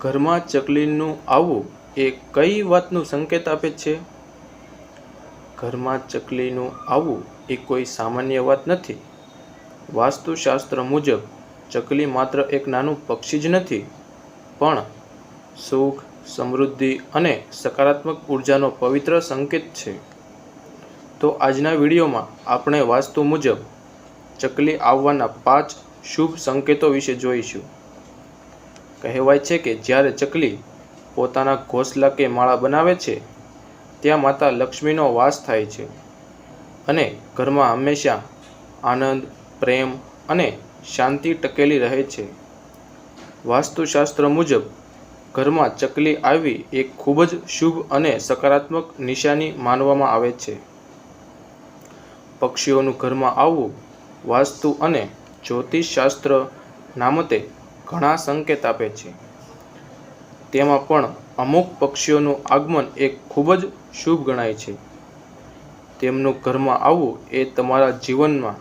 ઘરમાં ચકલીનું આવવું એ કઈ વાતનું સંકેત આપે છે? ઘરમાં ચકલીનું આવવું એ કોઈ સામાન્ય વાત નથી. વાસ્તુશાસ્ત્ર મુજબ ચકલી માત્ર એક નાનું પક્ષી જ નથી, પણ સુખ, સમૃદ્ધિ અને સકારાત્મક ઉર્જાનો પવિત્ર સંકેત છે. તો આજના વિડીયોમાં આપણે વાસ્તુ મુજબ ચકલી આવવાના 5 શુભ સંકેતો વિશે જોઈશું. કહેવાય છે કે જ્યારે ચકલી પોતાના ઘોંસલા કે માળા બનાવે છે, ત્યાં માતા લક્ષ્મીનો વાસ થાય છે અને ઘરમાં હંમેશા આનંદ, પ્રેમ અને શાંતિ ટકેલી રહે છે. વાસ્તુશાસ્ત્ર મુજબ ઘરમાં ચકલી આવવી એ ખૂબ જ શુભ અને સકારાત્મક નિશાની માનવામાં આવે છે. પક્ષીઓનું ઘરમાં આવવું વાસ્તુ અને જ્યોતિષશાસ્ત્રના મતે ઘણા સંકેત આપે છે. તેમાં પણ અમુક પક્ષીઓનું આગમન એ ખૂબ જ શુભ ગણાય છે. તેમનું ઘરમાં આવવું એ તમારા જીવનમાં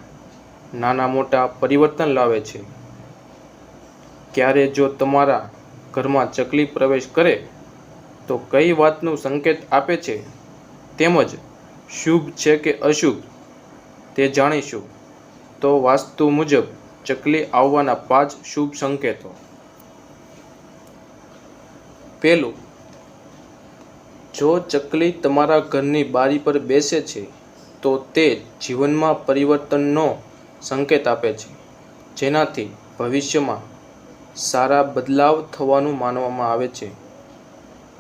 નાના મોટા પરિવર્તન લાવે છે. ક્યારે જો તમારા ઘરમાં ચકલી પ્રવેશ કરે તો કઈ વાતનું સંકેત આપે છે, તેમજ શુભ છે કે અશુભ તે જાણીશું. તો વાસ્તુ મુજબ ચકલી આવવાના 5 શુભ સંકેતો. પહેલું, જો ચકલી તમારા ઘરની બારી પર બેસે છે તો તે જીવનમાં પરિવર્તનનો સંકેત આપે છે, જેનાથી ભવિષ્યમાં સારા બદલાવ થવાનું માનવામાં આવે છે.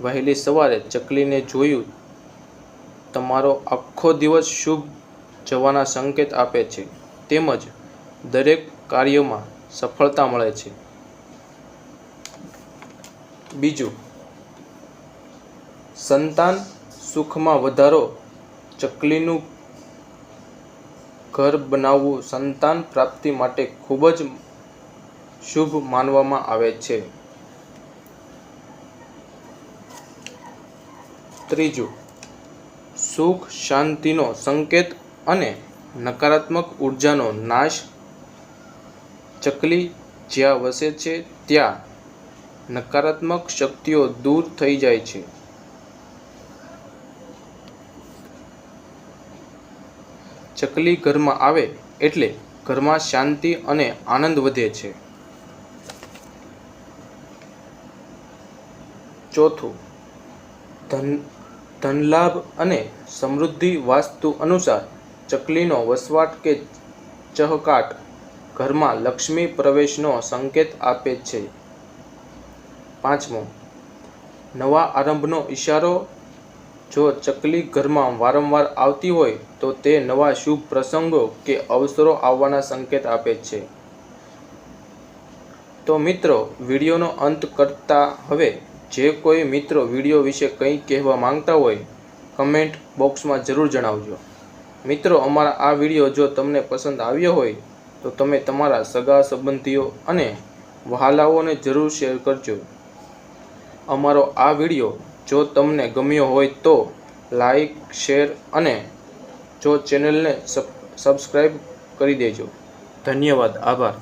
વહેલી સવારે ચકલીને જોયું તમારો આખો દિવસ શુભ જવાના સંકેત આપે છે, તેમજ દરેક કાર્યમાં સફળતા મળે છે. બીજું, સંતાન સુખમાં વધારો. ચકલીનું ઘર બનાવવું સંતાન પ્રાપ્તિ માટે ખૂબ જ શુભ માનવામાં આવે છે. ત્રીજું, સુખ શાંતિનો સંકેત અને નકારાત્મક ઉર્જાનો નાશ. ચકલી જ્યાં વસે છે ત્યાં નકારાત્મક શક્તિઓ દૂર થઈ જાય છે. ચકલી ઘરમાં આવે એટલે ઘરમાં શાંતિ અને આનંદ વધે છે. ચોથું, ધનલાભ અને સમૃદ્ધિ. વાસ્તુ અનુસાર ચકલીનો વસવાટ કે ચહકાટ ઘરમાં લક્ષ્મી પ્રવેશનો સંકેત આપે છે. પાંચમો, નવા આરંભનો ઈશારો. જો ચકલી ઘરમાં વારંવાર આવતી હોય તો તે નવા શુભ પ્રસંગો કે અવસરો આવવાના સંકેત આપે છે. તો મિત્રો, વિડીયોનો અંત કરતા હવે જે કોઈ મિત્રો વિડીયો વિશે કંઈ કહેવા માંગતા હોય, કમેન્ટ બોક્સમાં જરૂર જણાવજો. મિત્રો, અમારા આ વિડીયો જો તમને પસંદ આવ્યો હોય તો તમે તમારા સગા સંબંધીઓ અને વહાલાઓને જરૂર શેર કરજો. અમારો આ વિડીયો જો તમને ગમ્યો હોય તો લાઈક, શેર અને જો ચેનલને સબસ્ક્રાઈબ કરી દેજો. ધન્યવાદ. આભાર.